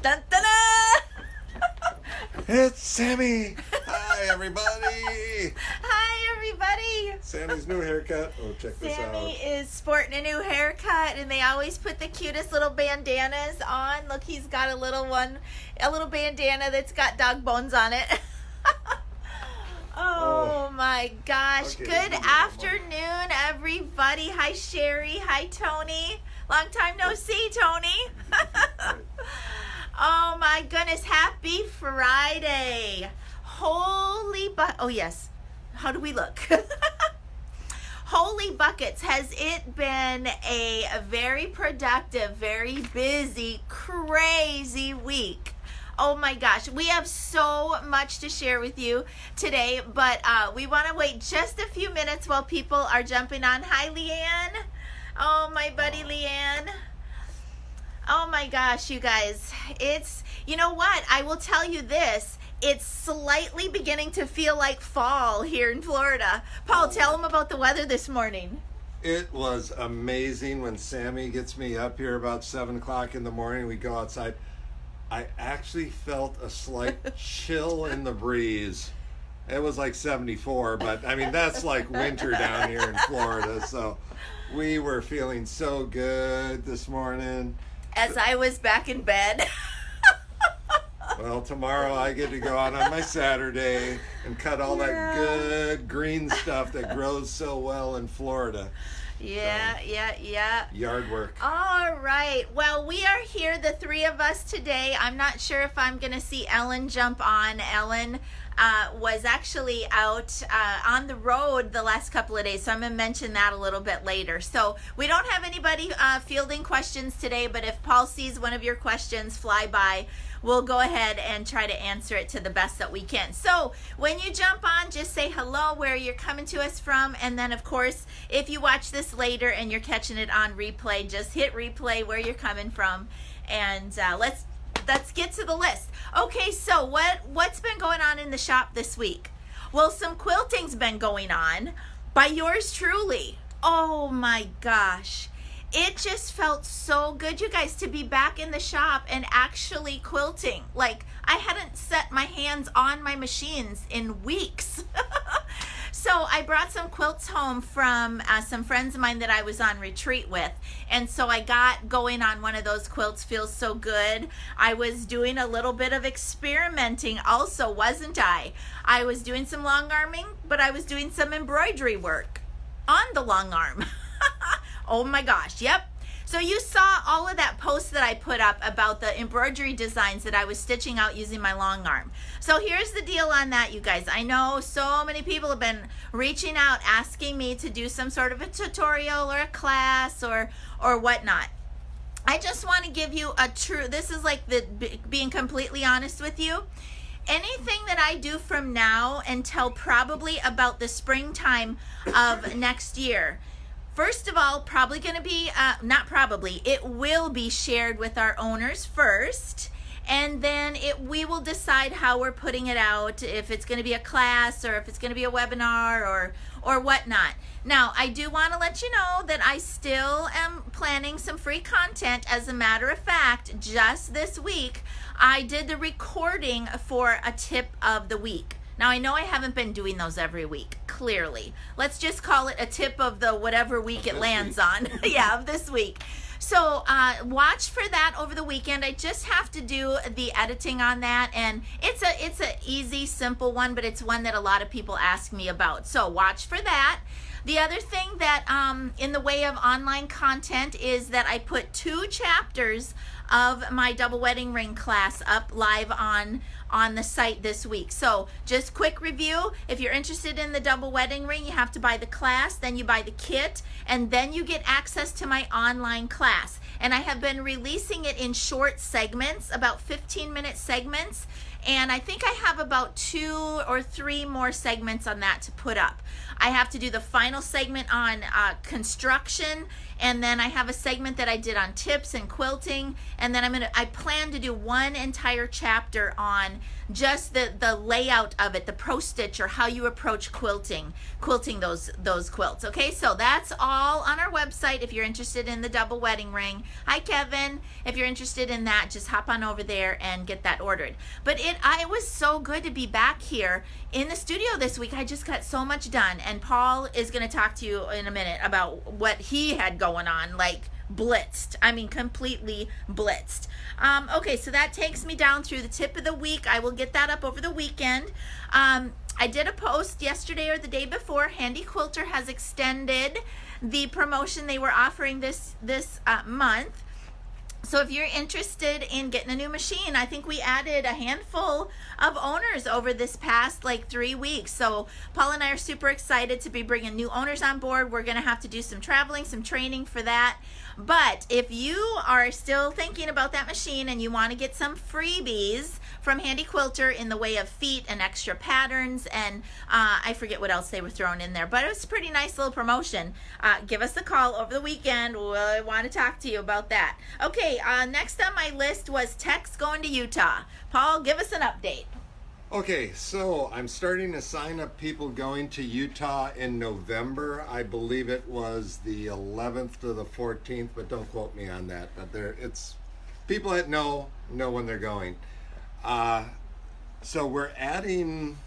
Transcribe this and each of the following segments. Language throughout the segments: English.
Dun, dun, dun. It's Sammy. Hi, everybody. Hi, everybody. Sammy's new haircut. Oh, check this out. Sammy is sporting a new haircut, and they always put the cutest little bandanas on. Look, he's got a little bandana that's got dog bones on it. Oh my gosh. Okay, Good afternoon, everybody. Hi, Sherry. Hi, Tony. Long time no see, Tony. Oh my goodness. Happy Friday. Oh yes. How do we look? Holy buckets, has it been a very productive, very busy, crazy week? Oh my gosh, we have so much to share with you today, but we want to wait just a few minutes while people are jumping on. Hi, Leanne. Oh, my buddy Leanne. Oh my gosh, you guys. You know what? I will tell you this. It's slightly beginning to feel like fall here in Florida. Paul, tell them about the weather this morning. It was amazing when Sammy gets me up here about 7 o'clock in the morning. We go outside. I actually felt a slight chill in the breeze. It was like 74, but I mean, that's like winter down here in Florida. So we were feeling so good this morning. As I was back in bed. Well, tomorrow I get to go out on my Saturday and cut all that good green stuff that grows so well in Florida. Yeah. Yard work. All right. Well, we are here, the three of us today. I'm not sure if I'm going to see Ellen jump on. Ellen was actually out on the road the last couple of days, so I'm going to mention that a little bit later. So we don't have anybody fielding questions today, but if Paul sees one of your questions fly by, we'll go ahead and try to answer it to the best that we can. So when you jump on, just say hello, where you're coming to us from, and then of course, if you watch this later and you're catching it on replay, just hit replay where you're coming from, and let's get to the list. Okay, so what's been going on in the shop this week? Well, some quilting's been going on by yours truly. Oh my gosh. It just felt so good, you guys, to be back in the shop and actually quilting. Like, I hadn't set my hands on my machines in weeks. So I brought some quilts home from some friends of mine that I was on retreat with. And so I got going on one of those quilts. Feels so good. I was doing a little bit of experimenting also, wasn't I? I was doing some long arming, but I was doing some embroidery work on the long arm. Oh my gosh, yep. So you saw all of that post that I put up about the embroidery designs that I was stitching out using my long arm. So here's the deal on that, you guys. I know so many people have been reaching out asking me to do some sort of a tutorial or a class or whatnot. I just want to give you this is like being completely honest with you. Anything that I do from now until probably about the springtime of next year, first of all, probably going to be, it will be shared with our owners first, and then we will decide how we're putting it out, if it's going to be a class or if it's going to be a webinar or whatnot. Now, I do want to let you know that I still am planning some free content. As a matter of fact, just this week, I did the recording for a tip of the week. Now, I know I haven't been doing those every week, clearly. Let's just call it a tip of the whatever week it lands on. Yeah, of this week. So watch for that over the weekend. I just have to do the editing on that, and it's a easy, simple one, but it's one that a lot of people ask me about. So watch for that. The other thing that in the way of online content is that I put 2 chapters of my double wedding ring class up live on the site this week. So just quick review, if you're interested in the double wedding ring, you have to buy the class, then you buy the kit, and then you get access to my online class. And I have been releasing it in short segments, about 15-minute segments, and I think I have about 2 or 3 more segments on that to put up. I have to do the final segment on construction, and then I have a segment that I did on tips and quilting, and then I plan to do one entire chapter on just the layout of it, the pro stitch, or how you approach quilting those quilts. Okay, so that's all on our website if you're interested in the double wedding ring. Hi Kevin, if you're interested in that, just hop on over there and get that ordered. But it was so good to be back here in the studio this week. I just got so much done, and Paul is going to talk to you in a minute about what he had going on, like blitzed. I mean, completely blitzed. Okay, so that takes me down through the tip of the week. I will get that up over the weekend. I did a post yesterday or the day before. Handy Quilter has extended the promotion they were offering this month. So if you're interested in getting a new machine, I think we added a handful of owners over this past 3 weeks. So Paul and I are super excited to be bringing new owners on board. We're going to have to do some traveling, some training for that. But if you are still thinking about that machine and you want to get some freebies from Handy Quilter in the way of feet and extra patterns, and I forget what else they were throwing in there, but it was a pretty nice little promotion. Give us a call over the weekend. I want to talk to you about that. Okay, next on my list was Tex going to Utah. Paul, give us an update. Okay, so I'm starting to sign up people going to Utah in November. I believe it was the 11th to the 14th, but don't quote me on that. But it's people that know when they're going. So we're adding,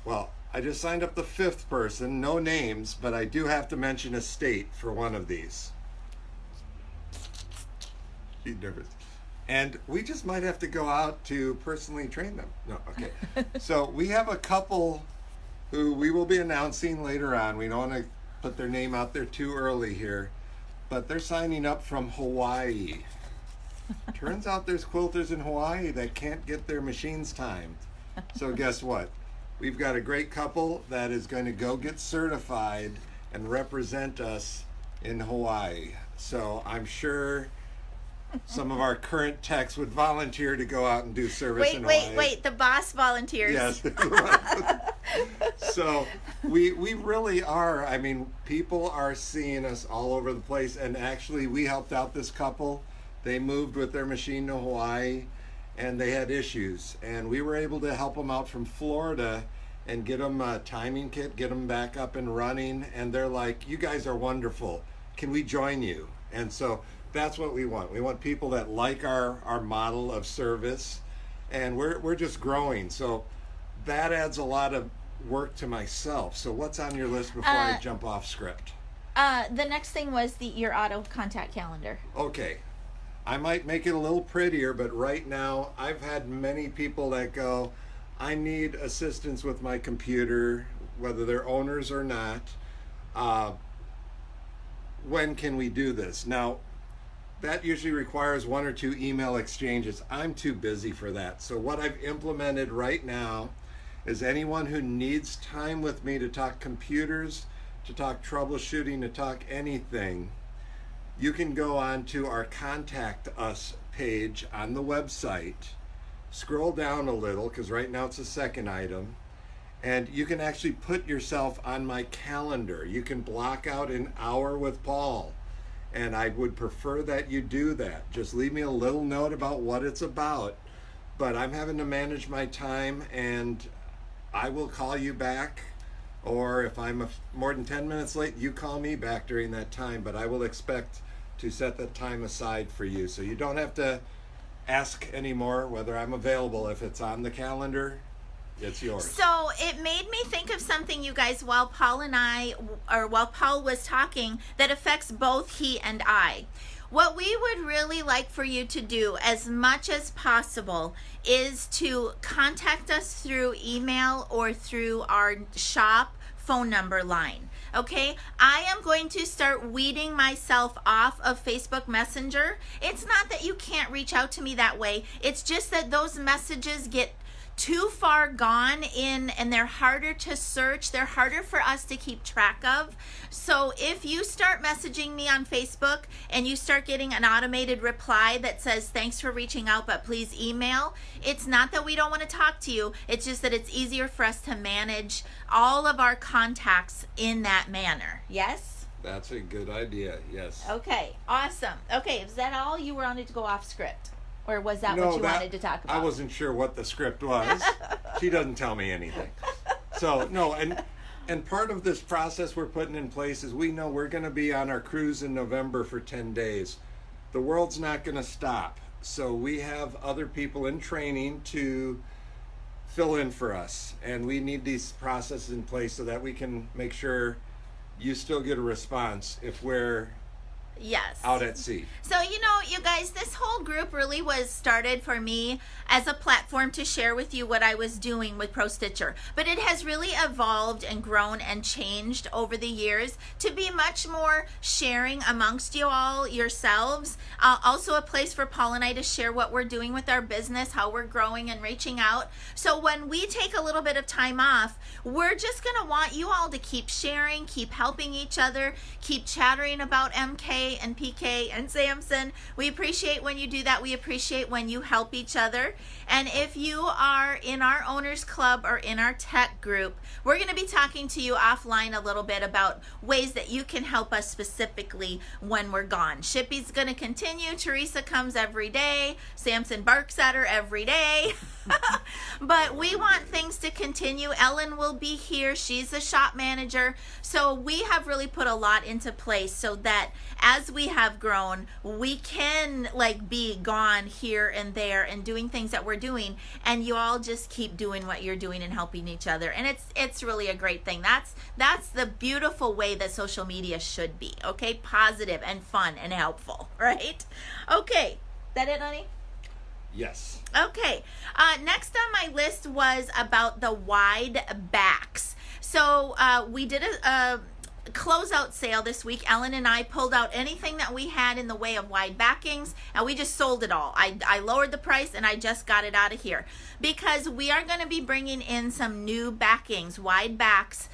well, I just signed up the 5th person, no names, but I do have to mention a state for one of these. She's nervous. And we just might have to go out to personally train them. No, okay. So we have a couple who we will be announcing later on. We don't want to put their name out there too early here, but they're signing up from Hawaii. Turns out there's quilters in Hawaii that can't get their machines timed. So guess what? We've got a great couple that is going to go get certified and represent us in Hawaii. So I'm sure some of our current techs would volunteer to go out and do service in Hawaii. Wait, the boss volunteers. Yes. So we really are. I mean, people are seeing us all over the place, and actually we helped out this couple. They moved with their machine to Hawaii and they had issues, and we were able to help them out from Florida and get them a timing kit, get them back up and running, and they're like, you guys are wonderful, can we join you? And so that's what we want. We want people that like our model of service, and we're just growing. So that adds a lot of work to myself. So what's on your list before I jump off script? The next thing was your auto contact calendar. Okay. I might make it a little prettier, but right now I've had many people that go, I need assistance with my computer, whether they're owners or not. When can we do this? Now, that usually requires 1 or 2 email exchanges. I'm too busy for that. So what I've implemented right now is anyone who needs time with me to talk computers, to talk troubleshooting, to talk anything, you can go on to our Contact Us page on the website, scroll down a little, because right now it's the second item, and you can actually put yourself on my calendar. You can block out an hour with Paul, and I would prefer that you do that. Just leave me a little note about what it's about, but I'm having to manage my time, and I will call you back, or if I'm more than 10 minutes late, you call me back during that time, but I will expect to set that time aside for you, so you don't have to ask anymore whether I'm available. If it's on the calendar, it's yours. So it made me think of something, you guys, while Paul was talking, that affects both he and I. What we would really like for you to do as much as possible is to contact us through email or through our shop phone number line. Okay, I am going to start weeding myself off of Facebook Messenger. It's not that you can't reach out to me that way. It's just that those messages get too far gone in, and they're harder to search. They're harder for us to keep track of. So if you start messaging me on Facebook and you start getting an automated reply that says, thanks for reaching out, but please email, it's not that we don't want to talk to you. It's just that it's easier for us to manage all of our contacts in that manner. Yes? That's a good idea. Yes. Okay, awesome. Okay, is that all? You wanted to go off script? Or was that what you wanted to talk about? I wasn't sure what the script was. She doesn't tell me anything. So, no, and part of this process we're putting in place is we know we're going to be on our cruise in November for 10 days. The world's not going to stop. So we have other people in training to fill in for us. And we need these processes in place so that we can make sure you still get a response if we're Yes. out at sea. So, you guys, this whole group really was started for me as a platform to share with you what I was doing with Pro Stitcher. But it has really evolved and grown and changed over the years to be much more sharing amongst you all yourselves. Also a place for Paul and I to share what we're doing with our business, how we're growing and reaching out. So when we take a little bit of time off, we're just going to want you all to keep sharing, keep helping each other, keep chattering about MK and PK and Samson. We appreciate when you do that. We appreciate when you help each other. And if you are in our owners club or in our tech group, we're going to be talking to you offline a little bit about ways that you can help us specifically when we're gone. Shippy's going to continue. Teresa comes every day. Samson barks at her every day. But we want things to continue. Ellen will be here. She's the shop manager. So we have really put a lot into place so that as we have grown, we can be gone here and there and doing things that we're doing, and you all just keep doing what you're doing and helping each other. And it's really a great thing. That's the beautiful way that social media should be. Okay, positive and fun and helpful, right? Okay, that it, honey? Yes. Okay, next on my list was about the wide backs. So we did a closeout sale this week. Ellen and I pulled out anything that we had in the way of wide backings, and we just sold it all. I lowered the price and I just got it out of here because we are going to be bringing in some new backings, wide backs.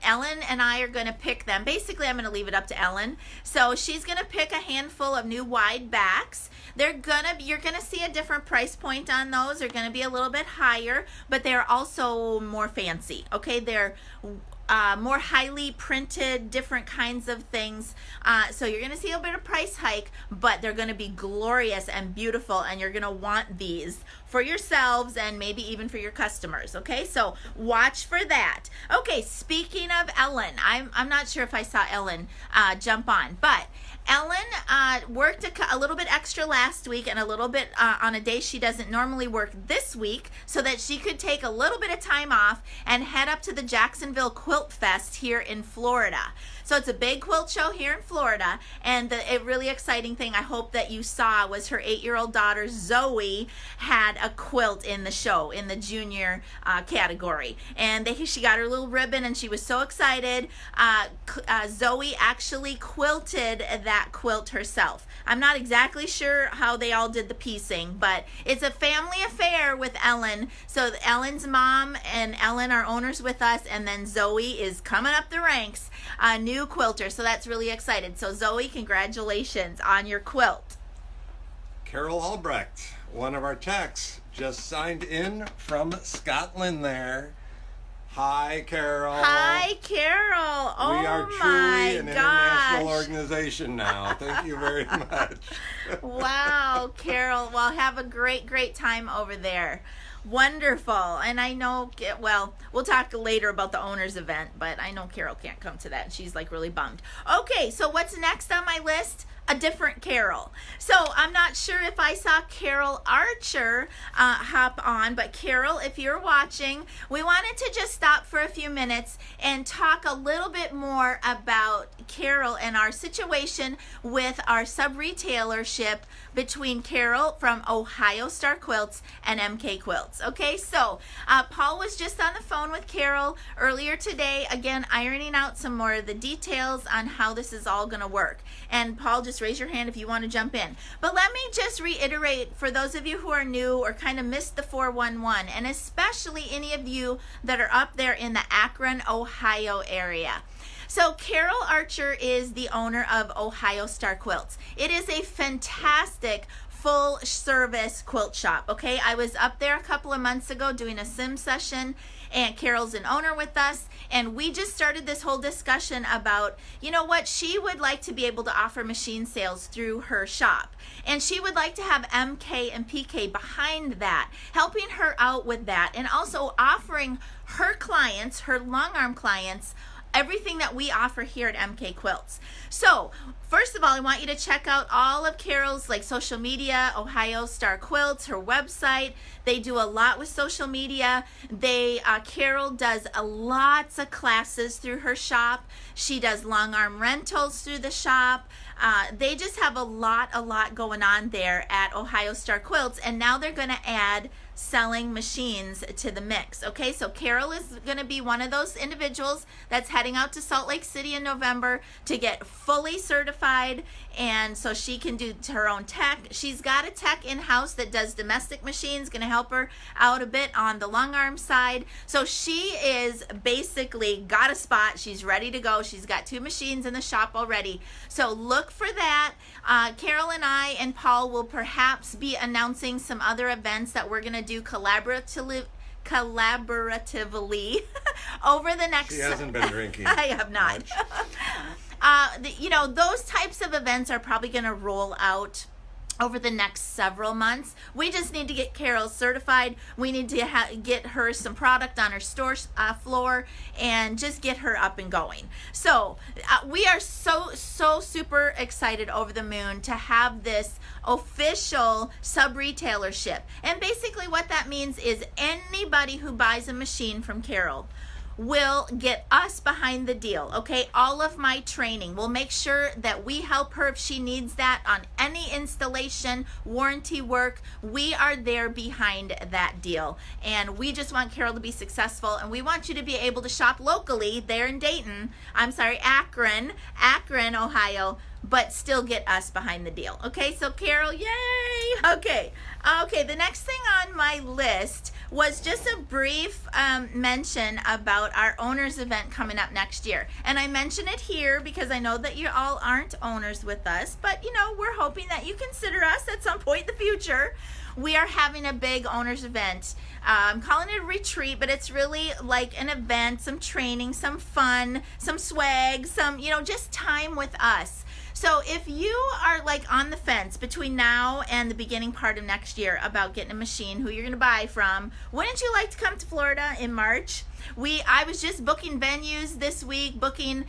Ellen and I are going to pick them. Basically, I'm going to leave it up to Ellen. So she's going to pick a handful of new wide backs. You're going to see a different price point on those. They're going to be a little bit higher, but they're also more fancy. Okay, they're more highly printed, different kinds of things. So you're going to see a bit of price hike, but they're going to be glorious and beautiful, and you're going to want these for yourselves and maybe even for your customers. Okay, so watch for that. Okay, speaking of Ellen, I'm not sure if I saw Ellen jump on, but Ellen worked a little bit extra last week and a little bit on a day she doesn't normally work this week so that she could take a little bit of time off and head up to the Jacksonville Quilt Fest here in Florida. So it's a big quilt show here in Florida, and a really exciting thing I hope that you saw was her 8-year-old daughter Zoe had a quilt in the show in the junior category, and she got her little ribbon and she was so excited. Zoe actually quilted that quilt herself. I'm not exactly sure how they all did the piecing, but it's a family affair with Ellen. So Ellen's mom and Ellen are owners with us, and then Zoe is coming up the ranks, a new quilter. So that's really excited. So Zoe, congratulations on your quilt. Carol Albrecht, one of our techs, just signed in from Scotland there. Hi, Carol. Hi, Carol. Oh, we are truly an international organization now. Thank you very much. Wow, Carol. Well, have a great time over there. Wonderful. And I know, well, we'll talk later about the owners event, but I know Carol can't come to that. She's really bummed. Okay, so what's next on my list? A different Carol. So I'm not sure if I saw Carol Archer hop on, but Carol, if you're watching, we wanted to just stop for a few minutes and talk a little bit more about Carol and our situation with our sub-retailership between Carol from Ohio Star Quilts and MK Quilts. Okay, so Paul was just on the phone with Carol earlier today, again, ironing out some more of the details on how this is all going to work. And Paul, just raise your hand if you want to jump in. But let me just reiterate for those of you who are new or kind of missed the 411, and especially any of you that are up there in the Akron, Ohio area. So Carol Archer is the owner of Ohio Star Quilts. It is a fantastic full service quilt shop. Okay, I was up there a couple of months ago doing a sim session, and Carol's an owner with us, and we just started this whole discussion about, you know what, she would like to be able to offer machine sales through her shop, and she would like to have MK and PK behind that, helping her out with that, and also offering her clients, her long arm clients, everything that we offer here at MK Quilts. So first of all, I want you to check out all of Carol's like social media, Ohio Star Quilts, her website. They do a lot with social media. Carol does lots of classes through her shop. She does long arm rentals through the shop. They just have a lot going on there at Ohio Star Quilts, and now they're going to add selling machines to the mix. Okay, so Carol is going to be one of those individuals that's heading out to Salt Lake City in November to get fully certified, and so she can do her own tech. She's got a tech in-house that does domestic machines, going to help her out a bit on the long arm side. So she is basically got a spot. She's ready to go. She's got 2 machines in the shop already. So look for that. Carol and I and Paul will perhaps be announcing some other events that we're going to do collaboratively over the next. She hasn't been drinking. I have not. Those types of events are probably going to roll out over the next several months. We just need to get Carol certified. We need to get her some product on her store floor and just get her up and going. So we are so super excited, over the moon, to have this official sub-retailership. And basically what that means is anybody who buys a machine from Carol will get us behind the deal. Okay, all of my training, we'll make sure that we help her if she needs that on any installation, warranty work. We are there behind that deal, and we just want Carol to be successful, and we want you to be able to shop locally there in Akron, Ohio, but still get us behind the deal. Okay, so Carol, yay! Okay, the next thing on my list was just a brief mention about our owners event coming up next year. And I mention it here because I know that you all aren't owners with us, but we're hoping that you consider us at some point in the future. We are having a big owners event. I'm calling it a retreat, but it's really like an event, some training, some fun, some swag, some, just time with us. So if you are like on the fence between now and the beginning part of next year about getting a machine, who you're going to buy from, wouldn't you like to come to Florida in March? I was just booking venues this week, booking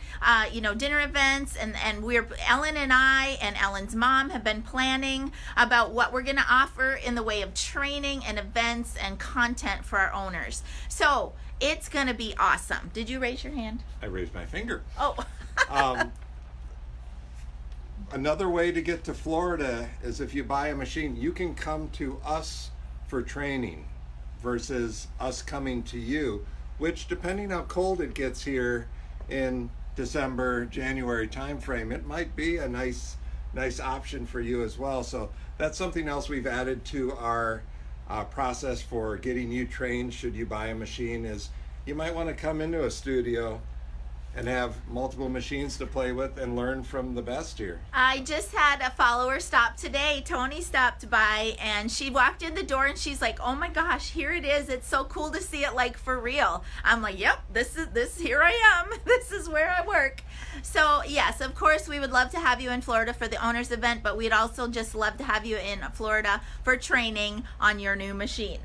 dinner events, and Ellen and I and Ellen's mom have been planning about what we're going to offer in the way of training and events and content for our owners. So it's going to be awesome. Did you raise your hand? I raised my finger. Oh. Another way to get to Florida is if you buy a machine, you can come to us for training versus us coming to you, which, depending how cold it gets here in December, January timeframe, it might be a nice option for you as well. So that's something else we've added to our process for getting you trained should you buy a machine, is you might want to come into a studio and have multiple machines to play with and learn from the best here. I just had a follower stop today. Tony stopped by, and she walked in the door and she's like, "Oh my gosh, here it is. It's so cool to see it like for real." I'm like, "Yep, here I am. This is where I work." So yes, of course, we would love to have you in Florida for the owners event, but we'd also just love to have you in Florida for training on your new machine.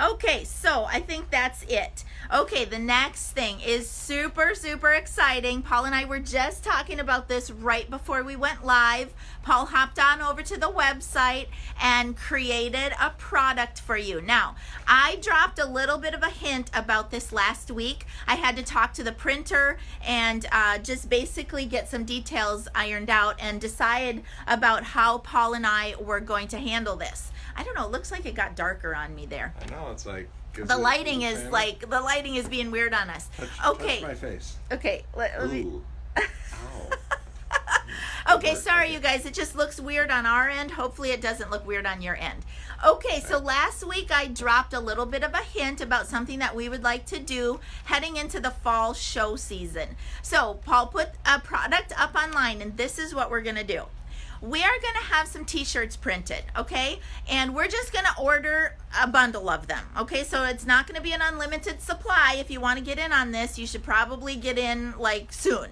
Okay, so I think that's it. Okay, the next thing is super exciting. Paul and I were just talking about this right before we went live. Paul hopped on over to the website and created a product for you. Now, I dropped a little bit of a hint about this last week. I had to talk to the printer and just basically get some details ironed out and decide about how Paul and I were going to handle this. I don't know, it looks like it got darker on me there. I know, it's like... The lighting is being weird on us. Okay. Touch my face. Okay, let me... Ooh. Ow. Okay, sorry you guys, it just looks weird on our end. Hopefully it doesn't look weird on your end. Okay, so last week I dropped a little bit of a hint about something that we would like to do heading into the fall show season. So Paul put a product up online, and this is what we're going to do. we are going to have some t-shirts printed, okay? And we're just going to order a bundle of them, okay? So it's not going to be an unlimited supply. If you want to get in on this, you should probably get in like soon.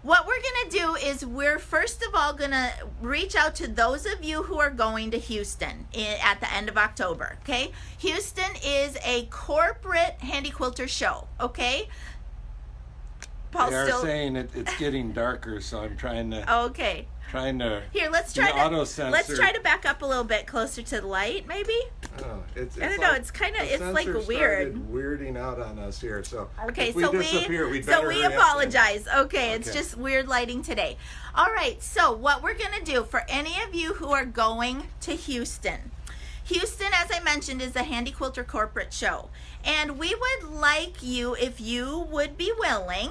What we're going to do is we're first of all going to reach out to those of you who are going to Houston at the end of October, okay? Houston is a corporate handy quilter show, okay? Paul's They are still saying it's getting darker, so I'm trying to okay. Here, let's try to back up a little bit closer to the light, maybe. Oh, it's I don't know. It's kind of like weird. Weirding out on us here. So okay, if we disappear, we apologize. Okay, it's just weird lighting today. All right. So what we're gonna do for any of you who are going to Houston. Houston, as I mentioned, is a Handy Quilter corporate show. And we would like you, if you would be willing,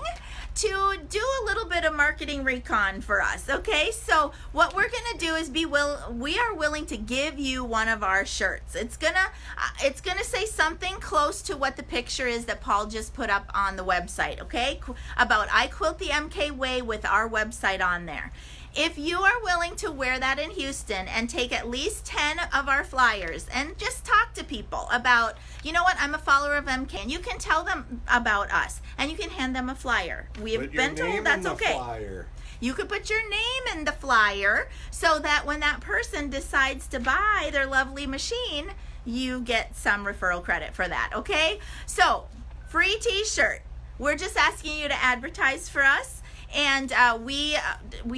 to do a little bit of marketing recon for us, okay? So what we're gonna do is we are willing to give you one of our shirts. It's gonna say something close to what the picture is that Paul just put up on the website, okay? About I Quilt the MK Way with our website on there. If you are willing to wear that in Houston and take at least 10 of our flyers and just talk to people about, you know what, I'm a follower of MK, and you can tell them about us and you can hand them a flyer. We've been told that's okay. Flyer. You could put your name in the flyer so that when that person decides to buy their lovely machine, you get some referral credit for that, okay? So, free t-shirt. We're just asking you to advertise for us. And we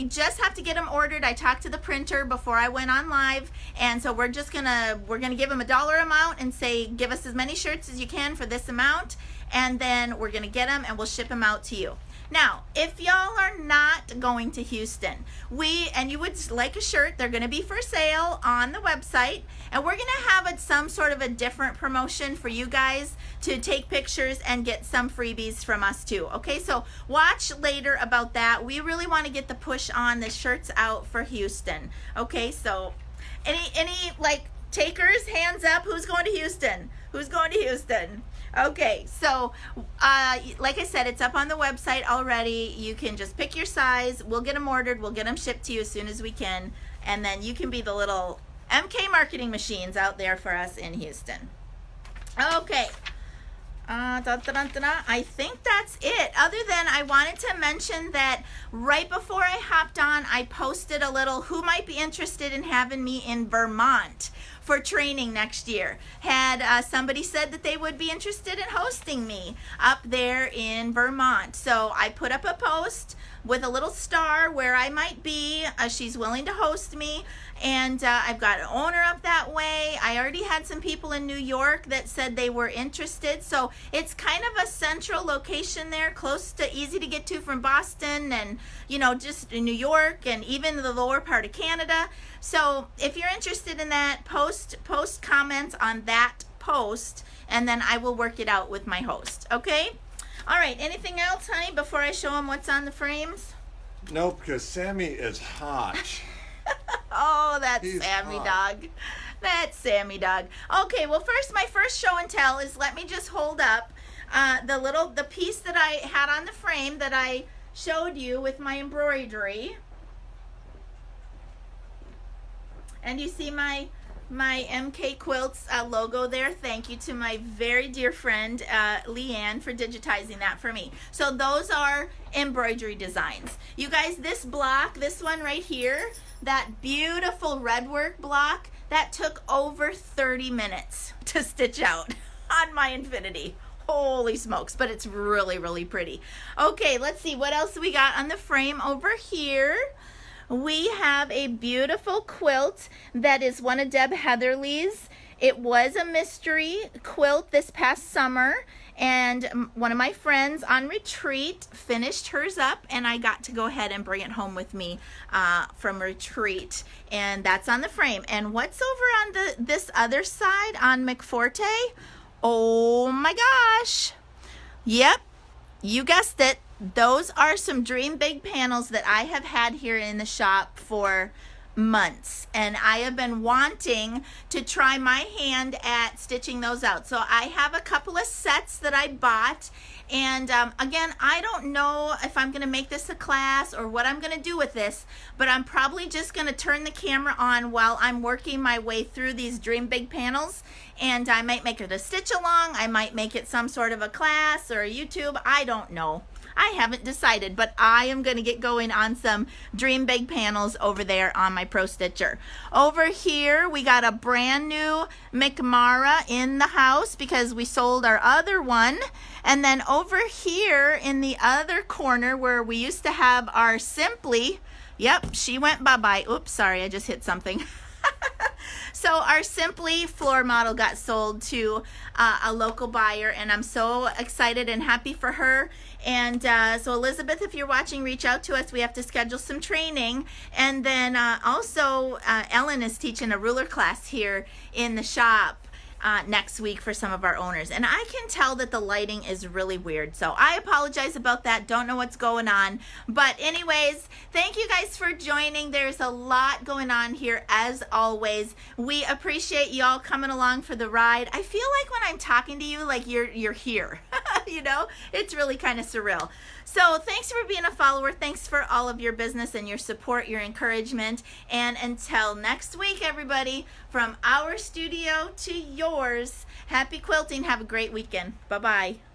just have to get them ordered. I talked to the printer before I went on live, and so we're gonna give them a dollar amount and say give us as many shirts as you can for this amount, and then we're gonna get them and we'll ship them out to you. Now, if y'all are not going to Houston, and you would like a shirt, they're going to be for sale on the website, and we're going to have some sort of a different promotion for you guys to take pictures and get some freebies from us too. Okay, so watch later about that. We really want to get the push on the shirts out for Houston. Okay, so any like takers, hands up. Who's going to Houston? Who's going to Houston? Okay, so like I said, it's up on the website already. You can just pick your size. We'll get them ordered. We'll get them shipped to you as soon as we can. And then you can be the little MK marketing machines out there for us in Houston. Okay. I think that's it. Other than I wanted to mention that right before I hopped on, I posted a little who might be interested in having me in Vermont for training next year. Had somebody said that they would be interested in hosting me up there in Vermont. So I put up a post with a little star where I might be. She's willing to host me, and I've got an owner up that way. I already had some people in New York that said they were interested, so it's kind of a central location there, close to, easy to get to from Boston, and just in New York and even the lower part of Canada. So if you're interested in that, post comments on that post, and then I will work it out with my host. Okay. All right, anything else, honey, before I show them what's on the frames? Nope, because Sammy is hot. Oh, He's Sammy hot. Dog. That's Sammy Dog. Okay, well, my first show and tell is, let me just hold up the piece that I had on the frame that I showed you with my embroidery. And you see my MK Quilts logo there. Thank you to my very dear friend Leanne for digitizing that for me. So those are embroidery designs. You guys, this block, this one right here, that beautiful red work block, that took over 30 minutes to stitch out on my Infinity. Holy smokes, but it's really, really pretty. Okay, let's see what else we got on the frame over here. We have a beautiful quilt that is one of Deb Heatherly's. It was a mystery quilt this past summer, and one of my friends on retreat finished hers up, and I got to go ahead and bring it home with me from retreat, and that's on the frame. And what's over on this other side on McForte? Oh my gosh. Yep, you guessed it. Those are some Dream Big panels that I have had here in the shop for months, and I have been wanting to try my hand at stitching those out. So I have a couple of sets that I bought, and again, I don't know if I'm going to make this a class or what I'm going to do with this, but I'm probably just going to turn the camera on while I'm working my way through these Dream Big panels, and I might make it a stitch along, I might make it some sort of a class or a YouTube, I don't know. I haven't decided, but I am going to get going on some Dream Big panels over there on my Pro Stitcher. Over here, we got a brand new McMara in the house because we sold our other one. And then over here in the other corner where we used to have our Simply, yep, she went bye-bye. Oops, sorry, I just hit something. So our Simply floor model got sold to a local buyer, and I'm so excited and happy for her. And so Elizabeth, if you're watching, reach out to us. We have to schedule some training. And then also Ellen is teaching a ruler class here in the shop next week for some of our owners, and I can tell that the lighting is really weird, so I apologize about that. Don't know what's going on, but anyways, thank you guys for joining. There's a lot going on here as always. We appreciate y'all coming along for the ride. I feel like when I'm talking to you, like you're here. You know, it's really kind of surreal. So thanks for being a follower. Thanks for all of your business and your support, your encouragement. And until next week, everybody, from our studio to yours, happy quilting. Have a great weekend. Bye-bye.